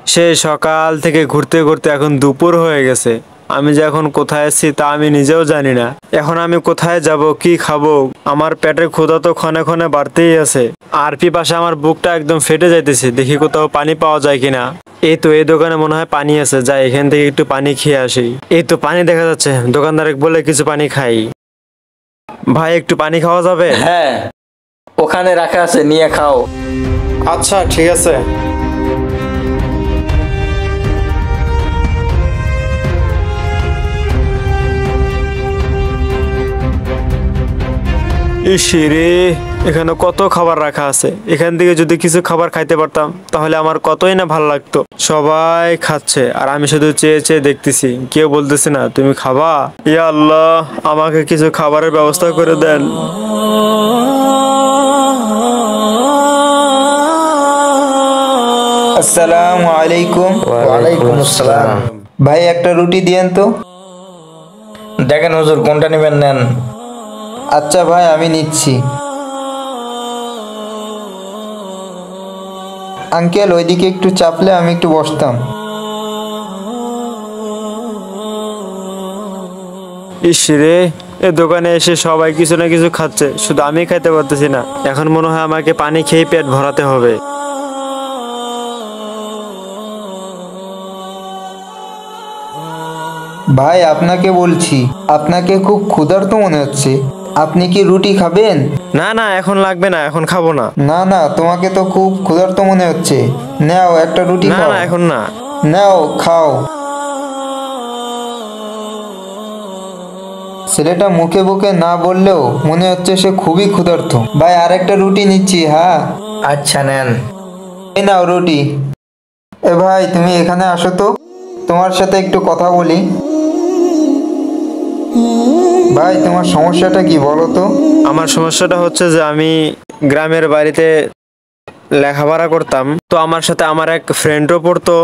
সেই সকাল থেকে ঘুরতে ঘুরতে এখন দুপুর হয়ে গেছে। আমি যে এখন কোথায় আছি তা আমি নিজেও জানি না। এখন আমি কোথায় যাব, কি খাবো? আমার পেটের ক্ষুধা তো ক্ষণে ক্ষণে বাড়তেই আছে, আর পিপাসা আমার বুকটা একদম ফেটে যাইতেছে। দেখি কোথাও পানি পাওয়া যায় কিনা। এই তো এই দোকানে মনে হয় পানি আছে, যাই এখান থেকে একটু পানি খেয়ে আসি। এই তো পানি দেখা যাচ্ছে, দোকানদার বলে কিছু পানি খাই। ভাই একটু পানি খাওয়া যাবে? হ্যাঁ, ওখানে রাখা আছে, নিয়ে খাও। আচ্ছা ঠিক আছে। ইসিরে, এখানে কত খাবার রাখা আছে। এখান থেকে যদি কিছু খাবার খাইতে পারতাম তাহলে আমার কতই না ভালো লাগতো। সবাই খাচ্ছে আর আমি শুধু চেয়ে চেয়ে দেখতেছি, কেউ বলতেছে না তুমি খাবা। ইয়া আল্লাহ, আমাকে কিছু খাবারের ব্যবস্থা করে দেন। আসসালামু আলাইকুম। ওয়ালাইকুম আসসালাম। ভাই একটা রুটি দিয়েন তো। দেখেন হুজুর, কোনটা নেবেন নেন। আচ্ছা ভাই, আমি নিচ্ছি। আঙ্কেল, ওইদিকে একটু চাপলে আমি একটু বসতাম। ইসরে, এ দোকানে এসে সবাই কিছু না কিছু খাচ্ছে, শুধু আমি খাইতে পারতেছি না। এখন মনে হয় আমাকে পানি খেয়ে পেট ভরাতে হবে। ভাই আপনাকে বলছি, আপনাকে খুব ক্ষুধার্ত মনে হচ্ছে। আপনি কি রুটি খাবেন? না না, এখন লাগবে না, এখন খাবো না। না না, তোমাকে তো খুব ক্ষুধার্ত মনে হচ্ছে। নাও একটা রুটি না খাও। না, এখন না। নাও খাও। ছেলেটা মুখে মুখে না বললেও মনে হচ্ছে সে খুবই ক্ষুধার্ত। ভাই আরেকটা রুটি নিচ্ছি। হ্যাঁ, আচ্ছা নেন। এই নাও রুটি। এ ভাই, তুমি এখানে আসো তো, তোমার সাথে একটু কথা বলি। ভাই, তোমার সমস্যাটা কি বলো তো? আমার সমস্যাটা হচ্ছে যে আমি গ্রামের বাড়িতে লেখাপড়া করতাম, তো আমার সাথে আমার এক ফ্রেন্ডও পড়তো।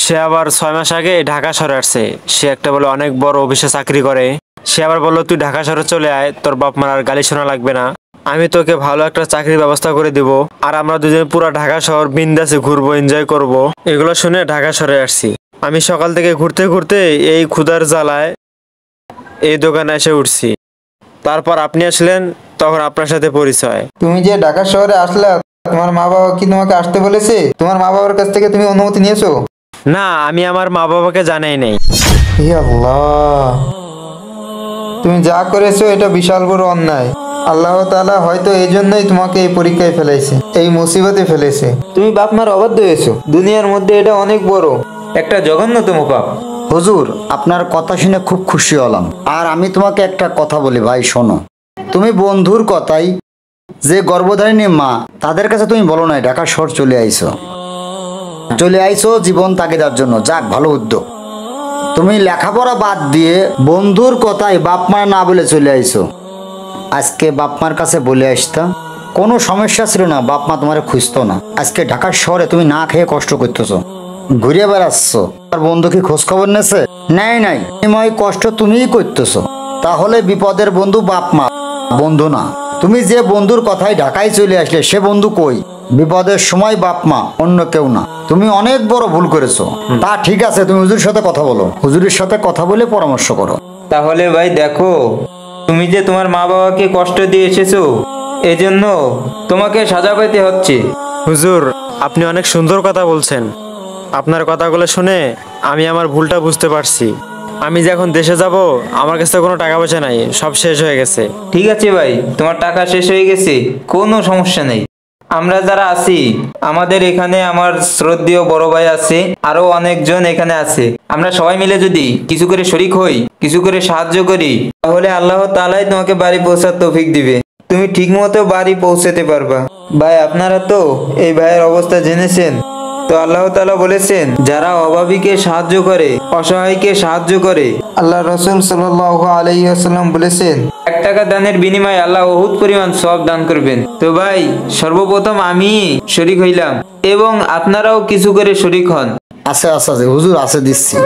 সে আবার 6 মাস আগে ঢাকা শহরে আসছে। সে একটা বলে অনেক বড় অফিসে চাকরি করে। সে আবার বললো তুই ঢাকা শহরে চলে আয়, তোর বাপ মার আর গালি শোনা লাগবে না, আমি তোকে ভালো একটা চাকরির ব্যবস্থা করে দিব, আর আমরা দুজন পুরো ঢাকা শহর বিন্দাসে ঘুরবো, এনজয় করব। এগুলো শুনে ঢাকা শহরে আসছি। আমি সকাল থেকে ঘুরতে ঘুরতে এই ক্ষুধার জ্বালায় এই দোকানে এসে উঠছি। তারপর আপনি আসলেন, তখন আপনার সাথে পরিচয়। তুমি যে ঢাকা শহরে আসলা, তোমার মা বাবা কি তোমাকে আসতে বলেছে? তোমার মা বাবার কাছ থেকে তুমি অনুমতি নিয়েছো? না, আমি আমার মা বাবাকে জানাই নাই। হে আল্লাহ, তুমি যা করেছো এটা বিশাল বড় অন্যায়। আল্লাহ তাআলা হয়তো এই জন্যই তোমাকে এই পরীক্ষায় ফেলেছে, এই মুসিবতে ফেলেছে। তুমি বাপ মার অবাধ্য হয়েছো। দুনিয়ার মধ্যে এটা অনেক বড় একটা জঘন্যতম পাপ। হুজুর, আপনার কথা শুনে খুব খুশি হলাম। আর আমি তোমাকে একটা কথা বলি ভাই, শোনো। তুমি বন্ধুর কথাই, যে গর্ভধারিণী মা, তাদের কাছে তুমি বলো না ঢাকা শহর চলে আইছো জীবন তাগিদার জন্য। যাক, ভালো উদ্যোগ। তুমি লেখাপড়া বাদ দিয়ে বন্ধুর কথাই বাপ মা না বলে চলে আইছো। আজকে বাপ মার কাছে বলে আসতা, কোনো সমস্যা ছিল না, বাপ মা তোমার খুঁজতো না। আজকে ঢাকার শহরে তুমি না খেয়ে কষ্ট করতেছো, ঘুরে বেড়াচ্ছ। আর বন্ধু কি খোঁজ খবর নেছে? নাই। বিনিময় কষ্ট তুমিই করতেছো। তাহলে বিপদের বন্ধু বাপ মা, বন্ধু না। তুমি যে বন্ধুর কথাই ঢাকায় চলে আসলে, সে বন্ধু কই? বিপদের সময় বাপ মা, অন্য কেউ না। তুমি অনেক বড় ভুল করেছো। তা ঠিক আছে, তুমি হুজুরের সাথে কথা বলো, হুজুরের সাথে কথা বলে পরামর্শ করো। তাহলে ভাই দেখো, তুমি যে তোমার মা বাবাকে কষ্ট দিয়ে এসেছো, এজন্য তোমাকে সাজা পেতে হচ্ছে। হুজুর, আপনি অনেক সুন্দর কথা বলছেন। আপনার কথাগুলো শুনে আমি আমার ভুলটা বুঝতে পারছি। আমি যে এখন দেশে যাব, আমার কাছে কোনো টাকা পয়সা নাই, সব শেষ হয়ে গেছে। ঠিক আছে ভাই, তোমার টাকা শেষ হয়ে গেছে, কোনো সমস্যা নেই। আমরা যারা আছি, আমাদের এখানে আমার শ্রদ্ধেয় বড় ভাই আছে, আরো অনেকজন এখানে আছে। আমরা সবাই মিলে যদি কিছু করে শরিক হই, কিছু করে সাহায্য করি, তাহলে আল্লাহ তাআলাই তোমাকে বাড়ি পৌঁছার তৌফিক দিবে। তুমি ঠিক মতো বাড়ি পৌঁছাতে পারবা। ভাই, আপনারা তো এই ভাইয়ের অবস্থা জেনেছেন। তো আল্লাহ তাআলা বলেছেন, যারা অভাবীকে সাহায্য করে, অসহায়কে সাহায্য করে, আল্লাহ রাসূল সাল্লাল্লাহু আলাইহি ওয়াসাল্লাম বলেছেন, 1 টাকা দানের বিনিময়ে আল্লাহ বহুত পরিমাণ সওয়াব দান করবেন। তো ভাই, সর্বপ্রথম আমি শরীক হইলাম, এবং আপনারাও কিছু করে শরীক হন। আচ্ছা হুজুর, আছে দিচ্ছি।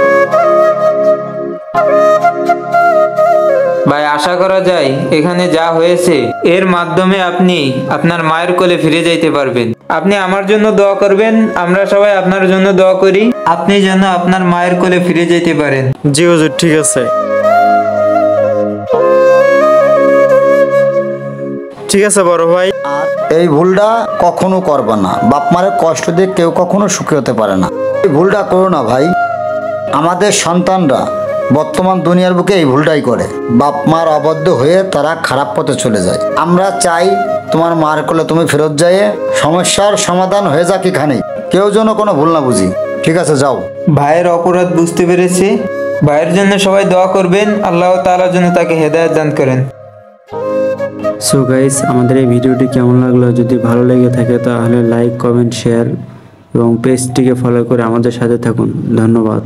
ভাই আশা করা যায় এখানে যা হয়েছে এর মাধ্যমে আপনি আপনার মায়ের কোলে ফিরে যাইতে পারবেন। আপনি আমার জন্য দোয়া করবেন, আমরা সবাই আপনার জন্য দোয়া করি, আপনি যেন আপনার মায়ের কোলে ফিরে যেতে পারেন। জি হুজুর, ঠিক আছে। ঠিক আছে বড় ভাই। আর এই ভুলটা কখনো করবে না। বাপ মায়ের কষ্ট দিয়ে কেউ কখনো সুখী হতে পারে না। এই ভুলটা করো না ভাই। আমাদের সন্তানরা বর্তমান দুনিয়ার বুকে এই ভুলটাই করে, বাপ মার অবাধ্য হয়ে তারা খারাপ পথে চলে যায়। আমরা চাই তোমার মার কোলে তুমি ফেরত যাইয়ে সমস্যার সমাধান হয়ে যাক এখানেই, কেউ যেন কোনো ভুল না বুঝি। ঠিক আছে, যাও। ভাইয়ের অপরাধ বুঝতে পেরেছে। ভাইয়ের জন্য সবাই দোয়া করবেন, আল্লাহ তাআলার জন্য তাকে হেদায়েত দান করেন। সো গাইস, আমাদের এই ভিডিওটি কেমন লাগলো? যদি ভালো লেগে থাকে তাহলে লাইক, কমেন্ট, শেয়ার এবং পেজটিকে ফলো করে আমাদের সাথে থাকুন। ধন্যবাদ।